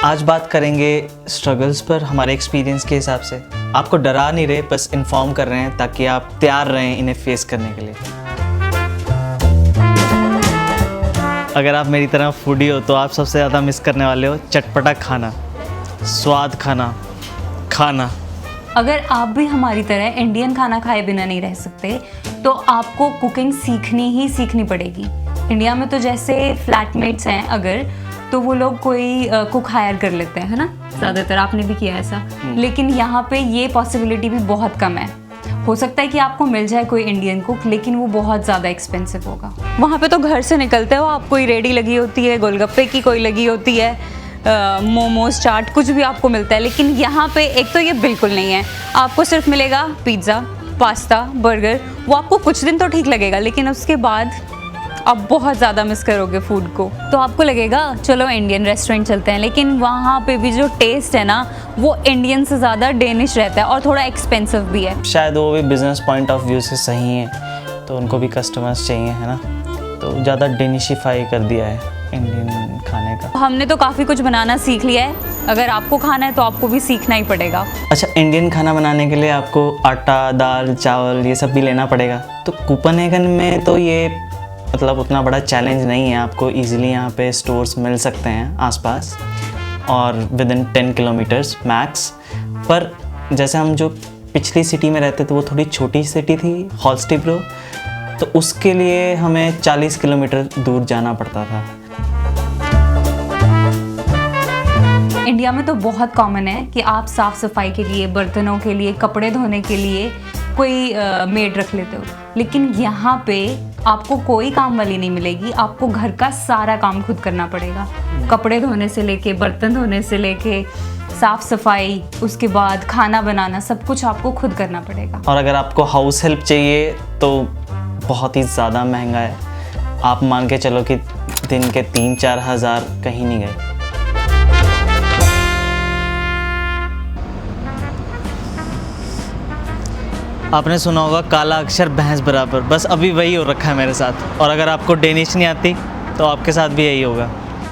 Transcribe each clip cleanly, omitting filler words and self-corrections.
आज बात करेंगे स्ट्रगल्स पर हमारे एक्सपीरियंस के हिसाब से। आपको डरा नहीं रहे, बस इन्फॉर्म कर रहे हैं ताकि आप तैयार रहें इन्हें फेस करने के लिए। अगर आप मेरी तरह फूडी हो तो आप सबसे ज़्यादा मिस करने वाले हो चटपटा खाना, स्वाद खाना। अगर आप भी हमारी तरह इंडियन खाना खाए बिना नहीं रह सकते तो आपको कुकिंग सीखनी पड़ेगी। इंडिया में तो जैसे फ्लैटमेट्स हैं अगर, तो वो लोग कोई कुक हायर कर लेते हैं, है ना, ज़्यादातर आपने भी किया ऐसा। लेकिन यहाँ पे ये पॉसिबिलिटी भी बहुत कम है। हो सकता है कि आपको मिल जाए कोई इंडियन कुक, लेकिन वो बहुत ज़्यादा एक्सपेंसिव होगा। वहाँ पे तो घर से निकलते हो आप, कोई रेडी लगी होती है, गोलगप्पे की कोई लगी होती है, मोमोज, चाट, कुछ भी आपको मिलता है। लेकिन यहाँ पे एक तो ये बिल्कुल नहीं है। आपको सिर्फ मिलेगा पिज़्ज़ा, पास्ता, बर्गर। वो आपको कुछ दिन तो ठीक लगेगा, लेकिन उसके बाद आप बहुत ज़्यादा मिस करोगे फूड को। तो आपको लगेगा चलो इंडियन रेस्टोरेंट चलते हैं, लेकिन वहाँ पे भी जो टेस्ट है ना वो इंडियन से ज़्यादा डेनिश रहता है और थोड़ा एक्सपेंसिव भी है। शायद वो भी बिजनेस पॉइंट ऑफ व्यू से सही है, तो उनको भी कस्टमर्स चाहिए, है ना, तो ज़्यादा डेनिशिफाई कर दिया है इंडियन खाने का। हमने तो काफ़ी कुछ बनाना सीख लिया है। अगर आपको खाना है तो आपको भी सीखना ही पड़ेगा। अच्छा, इंडियन खाना बनाने के लिए आपको आटा, दाल, चावल ये सब भी लेना पड़ेगा। तो कोपेनहेगन में तो ये मतलब उतना बड़ा चैलेंज नहीं है। आपको इजीली यहाँ पे स्टोर्स मिल सकते हैं आसपास और विद इन 10 किलोमीटर्स मैक्स। पर जैसे हम जो पिछली सिटी में रहते थे वो थोड़ी छोटी सिटी थी, हॉल्स्टिब्रो, तो उसके लिए हमें 40 किलोमीटर दूर जाना पड़ता था। इंडिया में तो बहुत कॉमन है कि आप साफ़ सफाई के लिए, बर्तनों के लिए, कपड़े धोने के लिए कोई मेड रख लेते हो। लेकिन यहाँ पे आपको कोई काम वाली नहीं मिलेगी। आपको घर का सारा काम खुद करना पड़ेगा। कपड़े धोने से लेके, बर्तन धोने से लेके, साफ़ सफाई, उसके बाद खाना बनाना, सब कुछ आपको खुद करना पड़ेगा। और अगर आपको हाउस हेल्प चाहिए तो बहुत ही ज़्यादा महंगा है। आप मान के चलो कि दिन के 3-4 हज़ार कहीं नहीं गए। आपने सुना होगा काला अक्षर भैंस बराबर, बस अभी वही हो रखा है मेरे साथ। और अगर आपको डेनिश नहीं आती तो आपके साथ भी यही होगा।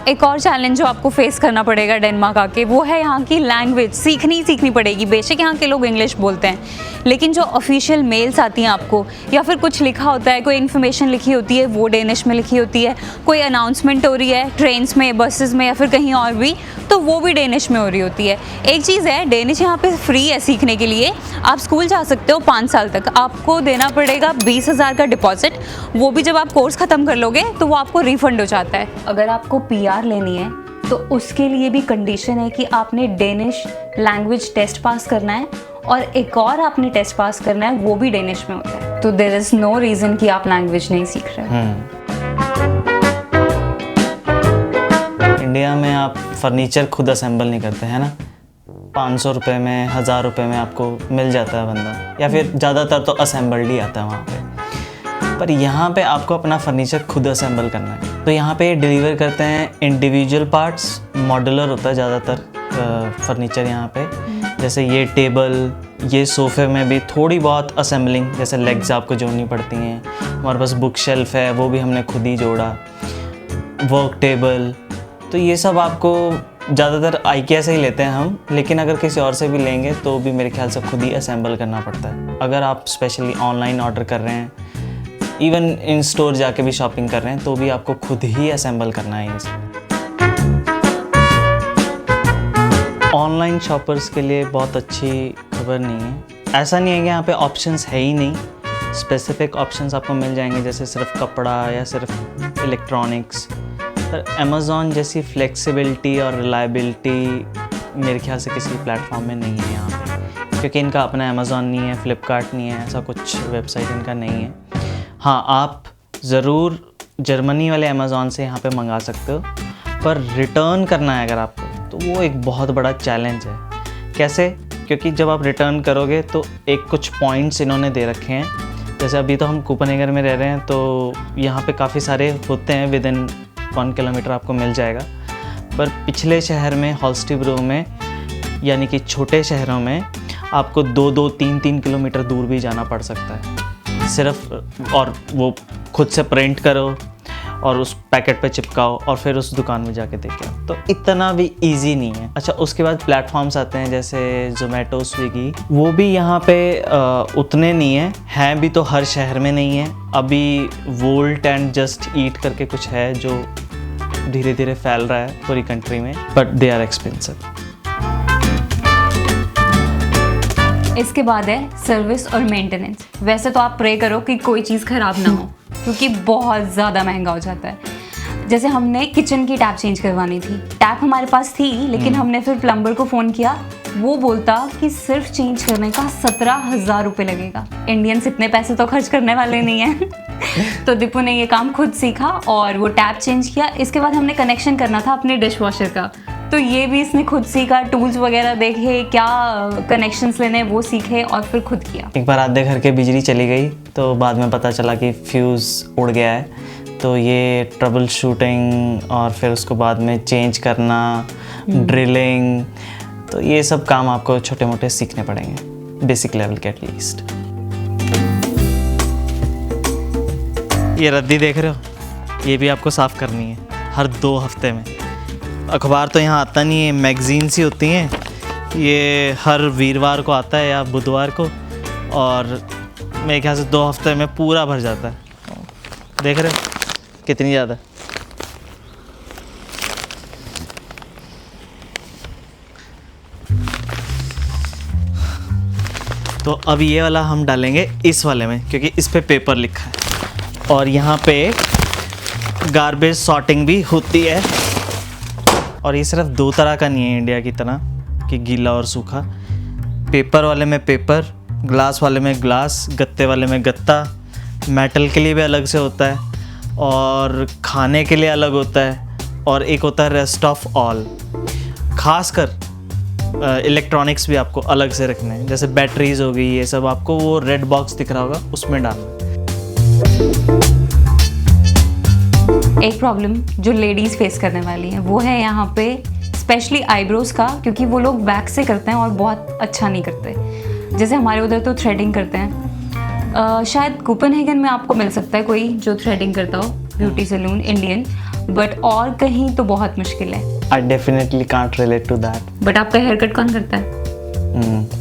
एक और चैलेंज जो आपको फेस करना पड़ेगा डेनमार्क आके, वो है यहाँ की लैंग्वेज। सीखनी पड़ेगी। बेशक यहाँ के लोग इंग्लिश बोलते हैं, लेकिन जो ऑफिशियल मेल्स आती हैं आपको, या फिर कुछ लिखा होता है, कोई इन्फॉर्मेशन लिखी होती है वो डेनिश में लिखी होती है, कोई अनाउंसमेंट हो रही है ट्रेन्स में, बसेस में या फिर कहीं और भी, तो वो भी डेनिश में हो रही होती है। एक चीज़ है, डेनिश यहाँ पे फ्री है सीखने के लिए। आप स्कूल जा सकते हो 5 साल तक। आपको देना पड़ेगा 20,000 का डिपॉजिट। वो भी जब आप कोर्स ख़त्म कर लोगे तो वो आपको रिफंड हो जाता है। अगर आपको PR लेनी है तो उसके लिए भी कंडीशन है कि आपने डेनिश लैंग्वेज टेस्ट पास करना है, और एक और आपने टेस्ट पास करना है, वो भी डेनिश में होता है। तो देयर इज़ नो रीज़न कि आप लैंग्वेज नहीं सीख रहे। इंडिया में आप फर्नीचर खुद असेंबल नहीं करते हैं ना, 500 रुपये में, 1000 रुपये में आपको मिल जाता है बंदा, या फिर ज़्यादातर तो असेंबल्ड ही आता है वहाँ पे। पर यहाँ पे आपको अपना फर्नीचर खुद असेंबल करना है। तो यहाँ पे डिलीवर करते हैं इंडिविजुअल पार्ट्स, मॉड्यूलर होता है ज़्यादातर फर्नीचर यहाँ पे। जैसे ये टेबल, ये सोफ़े में भी थोड़ी बहुत असेंबलिंग, जैसे लेग्स आपको जोड़नी पड़ती हैं। हमारे पास बुक शेल्फ है, वो भी हमने खुद ही जोड़ा। वर्क टेबल, तो ये सब आपको ज़्यादातर IKEA से ही लेते हैं हम, लेकिन अगर किसी और से भी लेंगे तो भी मेरे ख्याल से खुद ही असेंबल करना पड़ता है। अगर आप स्पेशली ऑनलाइन ऑर्डर कर रहे हैं, इवन इन स्टोर जाके भी शॉपिंग कर रहे हैं, तो भी आपको खुद ही असेंबल करना है ये सब। ऑनलाइन शॉपर्स के लिए बहुत अच्छी खबर नहीं है। ऐसा नहीं है कि यहाँ पे ऑप्शंस है ही नहीं। स्पेसिफिक ऑप्शंस आपको मिल जाएंगे, जैसे सिर्फ कपड़ा या सिर्फ इलेक्ट्रॉनिक्स। पर अमेज़ॉन जैसी फ्लेक्सिबिलिटी और रिलायबिलिटी मेरे ख्याल से किसी प्लेटफॉर्म में नहीं है यहाँ पे, क्योंकि इनका अपना अमेज़ॉन नहीं है, फ्लिपकार्ट नहीं है, ऐसा कुछ वेबसाइट इनका नहीं है। हाँ, आप ज़रूर जर्मनी वाले अमेज़ॉन से यहाँ पे मंगा सकते हो, पर रिटर्न करना है अगर आपको, तो वो एक बहुत बड़ा चैलेंज है। कैसे? क्योंकि जब आप रिटर्न करोगे तो एक कुछ पॉइंट्स इन्होंने दे रखे हैं। जैसे अभी तो हम कोपेनहेगन में रह रहे हैं, तो यहाँ पे काफ़ी सारे होते हैं, विद इन 1 किलोमीटर आपको मिल जाएगा। पर पिछले शहर में, हॉल्स्टिब्रो में, यानी कि छोटे शहरों में, आपको 2-2, 3-3 किलोमीटर दूर भी जाना पड़ सकता है सिर्फ। और वो खुद से प्रिंट करो, और उस पैकेट पे चिपकाओ और फिर उस दुकान में जाके देखे आओ। तो इतना भी इजी नहीं है। अच्छा, उसके बाद प्लेटफॉर्म्स आते हैं जैसे जोमेटो, स्विगी, वो भी यहाँ पे उतने नहीं हैं भी तो हर शहर में नहीं है। अभी वोल्ट एंड जस्ट ईट करके कुछ है जो धीरे धीरे फैल रहा है पूरी कंट्री में, बट दे आर एक्सपेंसिव। इसके बाद है सर्विस और मेंटेनेंस। वैसे तो आप प्रे करो कि कोई चीज़ ख़राब ना हो क्योंकि बहुत ज़्यादा महंगा हो जाता है। जैसे हमने किचन की टैप चेंज करवानी थी, टैप हमारे पास थी लेकिन हमने फिर प्लम्बर को फ़ोन किया, वो बोलता कि सिर्फ चेंज करने का 17,000 रुपये लगेगा। इंडियंस इतने पैसे तो खर्च करने वाले नहीं हैं। तो दीपू ने ये काम खुद सीखा और वो टैप चेंज किया। इसके बाद हमने कनेक्शन करना था अपने डिश वॉशर का, तो ये भी इसने खुद सीखा, टूल्स वगैरह देखे, क्या कनेक्शंस लेने वो सीखे और फिर खुद किया। एक बार आधे घर के बिजली चली गई तो बाद में पता चला कि फ्यूज़ उड़ गया है, तो ये ट्रबल शूटिंग और फिर उसको बाद में चेंज करना, ड्रिलिंग, तो ये सब काम आपको छोटे मोटे सीखने पड़ेंगे, बेसिक लेवल के एटलीस्ट। ये रद्दी देख रहे हो, ये भी आपको साफ़ करनी है हर 2 हफ्ते में। अखबार तो यहाँ आता नहीं है, मैगज़ीन्स ही होती हैं, ये हर वीरवार को आता है या बुधवार को, और मेरे ख्याल से 2 हफ्ते में पूरा भर जाता है। देख रहे हो कितनी ज़्यादा। तो अब ये वाला हम डालेंगे इस वाले में क्योंकि इस पे पेपर लिखा है, और यहाँ पे गार्बेज सॉर्टिंग भी होती है। और ये सिर्फ 2 तरह का नहीं है इंडिया की तरह कि गीला और सूखा। पेपर वाले में पेपर, ग्लास वाले में ग्लास, गत्ते वाले में गत्ता, मेटल के लिए भी अलग से होता है और खाने के लिए अलग होता है, और एक होता है रेस्ट ऑफ ऑल। खासकर इलेक्ट्रॉनिक्स भी आपको अलग से रखने हैं, जैसे बैटरीज हो गई, ये सब आपको वो रेड बॉक्स दिख रहा होगा उसमें डालना। एक प्रॉब्लम जो लेडीज़ फेस करने वाली है वो है यहाँ पे स्पेशली आईब्रोज़ का, क्योंकि वो लोग वैक्स से करते हैं और बहुत अच्छा नहीं करते। जैसे हमारे उधर तो थ्रेडिंग करते हैं। शायद कोपेनहेगन में आपको मिल सकता है कोई जो थ्रेडिंग करता हो, ब्यूटी सैलून इंडियन, बट और कहीं तो बहुत मुश्किल है। I definitely can't relate to that. But आपका हेयर कट कौन करता है?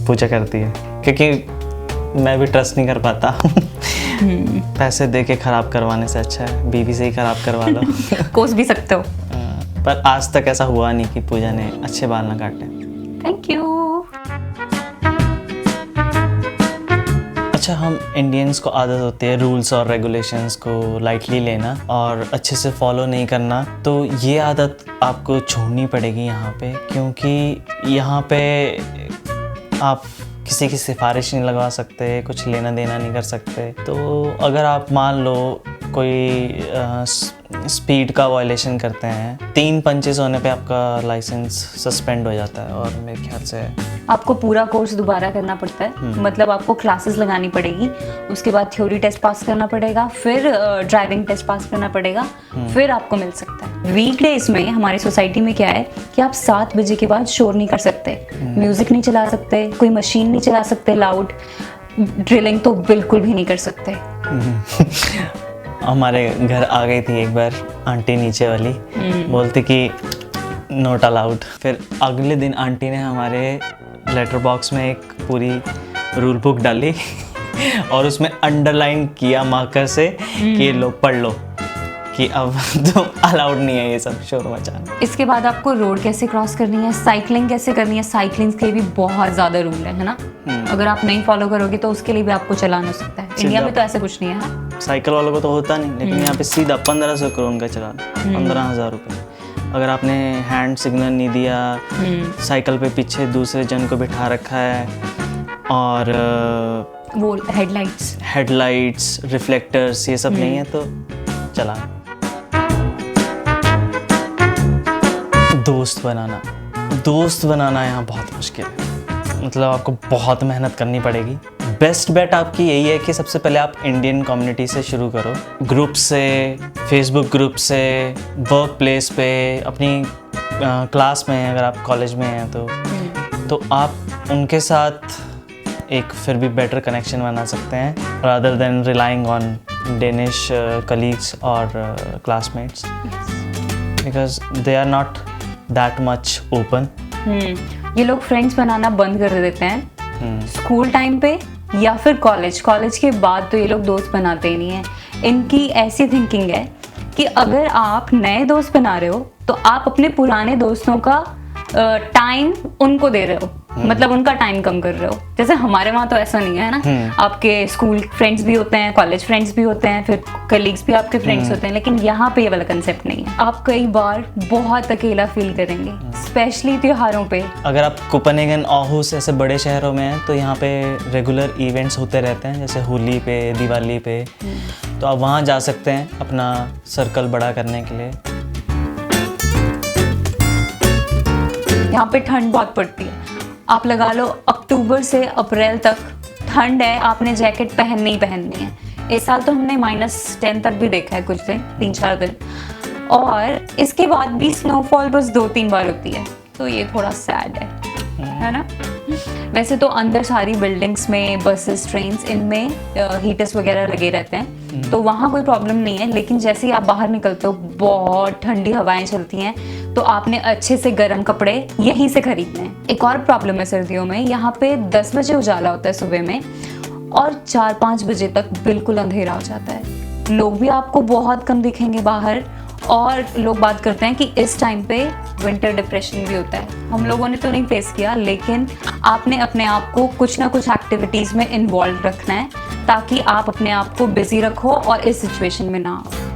पूजा करती है, क्योंकि मैं भी ट्रस्ट नहीं कर पाता। पैसे दे के ख़राब करवाने से अच्छा है बीवी से ही ख़राब करवा लो। कोस भी सकते हो। पर आज तक ऐसा हुआ नहीं कि पूजा ने अच्छे बाल ना काटे। Thank you. अच्छा, हम इंडियंस को आदत होती है रूल्स और रेगुलेशंस को लाइटली लेना और अच्छे से फॉलो नहीं करना, तो ये आदत आपको छोड़नी पड़ेगी यहाँ पे, क्योंकि यहाँ पे आप किसी की सिफारिश नहीं लगवा सकते, कुछ लेना देना नहीं कर सकते। तो अगर आप मान लो कोई स्पीड का वायलेशन करते हैं, 3 पंचेस होने पे आपका लाइसेंस सस्पेंड हो जाता है, और मेरे ख्याल से आपको पूरा कोर्स दोबारा करना पड़ता है। मतलब आपको क्लासेस लगानी पड़ेगी, उसके बाद थ्योरी टेस्ट पास करना पड़ेगा, फिर ड्राइविंग टेस्ट पास करना पड़ेगा, फिर आपको मिल सकता है। वीकडेज में हमारी सोसाइटी में क्या है कि आप 7 बजे के बाद शोर नहीं कर सकते, म्यूजिक नहीं चला सकते, कोई मशीन नहीं चला सकते लाउड, ड्रिलिंग तो बिल्कुल भी नहीं कर सकते। हमारे घर आ गई थी एक बार आंटी नीचे वाली, बोलती कि नोट अलाउड। फिर अगले दिन आंटी ने हमारे लेटर बॉक्स में एक पूरी रूल बुक डाली और उसमें अंडरलाइन किया मार्कर से कि ये लो पढ़ लो कि अब तो अलाउड नहीं है ये सब शोर मचाना। इसके बाद आपको रोड कैसे क्रॉस करनी है, साइकिलिंग कैसे करनी है, साइकिलिंग के भी बहुत ज़्यादा रूल है ना। अगर आप नहीं फॉलो करोगे तो उसके लिए भी आपको चालान हो सकता है। इंडिया में तो ऐसा कुछ नहीं है ना। साइकिल वालों को तो होता नहीं, लेकिन यहाँ पे सीधा 1500 करोड़ का चालान, 15,000 रुपये। अगर आपने हैंड सिग्नल नहीं दिया, साइकिल पे पीछे दूसरे जन को बिठा रखा है, और वो हेडलाइट्स, रिफ्लेक्टर्स, ये सब नहीं है तो चालान। दोस्त बनाना यहाँ बहुत मुश्किल है, मतलब आपको बहुत मेहनत करनी पड़ेगी। बेस्ट बेट आपकी यही है कि सबसे पहले आप इंडियन कम्युनिटी से शुरू करो, ग्रुप से, फेसबुक ग्रुप से, वर्क प्लेस पे, अपनी क्लास में, अगर आप कॉलेज में हैं तो आप उनके साथ एक फिर भी बेटर कनेक्शन बना सकते हैं, rather than relying on Danish colleagues or classmates because they are not that much open. ये लोग फ्रेंड्स बनाना बंद कर देते हैं स्कूल टाइम पे या फिर कॉलेज के बाद, तो ये लोग दोस्त बनाते ही नहीं हैं। इनकी ऐसी थिंकिंग है कि अगर आप नए दोस्त बना रहे हो तो आप अपने पुराने दोस्तों का टाइम उनको दे रहे हो, मतलब उनका टाइम कम कर रहे हो। जैसे हमारे वहाँ तो ऐसा नहीं है ना, आपके स्कूल फ्रेंड्स भी होते हैं, कॉलेज फ्रेंड्स भी होते हैं, फिर कलीग्स भी आपके फ्रेंड्स होते हैं, लेकिन यहाँ पे ये वाला कंसेप्ट नहीं है। आप कई बार बहुत अकेला फील करेंगे, स्पेशली त्योहारों पे। अगर आप कोपेनहेगन, आर्हुस ऐसे बड़े शहरों में हैं तो यहाँ पे रेगुलर इवेंट्स होते रहते हैं, जैसे होली पे, दिवाली पे, तो आप वहाँ जा सकते हैं अपना सर्कल बड़ा करने के लिए। यहाँ पे ठंड बहुत पड़ती है, आप लगा लो अक्टूबर से अप्रैल तक ठंड है, आपने जैकेट पहननी ही पहननी है। इस साल तो हमने -10 तक भी देखा है, कुछ दिन, 3-4 दिन, और इसके बाद भी स्नोफॉल बस 2-3 बार होती है, तो ये थोड़ा सैड है ना। वैसे तो अंदर सारी बिल्डिंग्स में, बसेस, ट्रेन्स, इनमें हीटर्स वगैरह लगे रहते हैं, तो वहाँ कोई प्रॉब्लम नहीं है। लेकिन जैसे ही आप बाहर निकलते हो, बहुत ठंडी हवाएं चलती हैं, तो आपने अच्छे से गर्म कपड़े यहीं से खरीदने हैं। एक और प्रॉब्लम है सर्दियों में, यहाँ पे 10 बजे उजाला होता है सुबह में, और 4-5 बजे तक बिल्कुल अंधेरा हो जाता है। लोग भी आपको बहुत कम दिखेंगे बाहर, और लोग बात करते हैं कि इस टाइम पे विंटर डिप्रेशन भी होता है। हम लोगों ने तो नहीं फेस किया, लेकिन आपने अपने आप को कुछ ना कुछ एक्टिविटीज़ में इन्वॉल्व रखना है, ताकि आप अपने आप को बिजी रखो और इस सिचुएशन में ना आओ।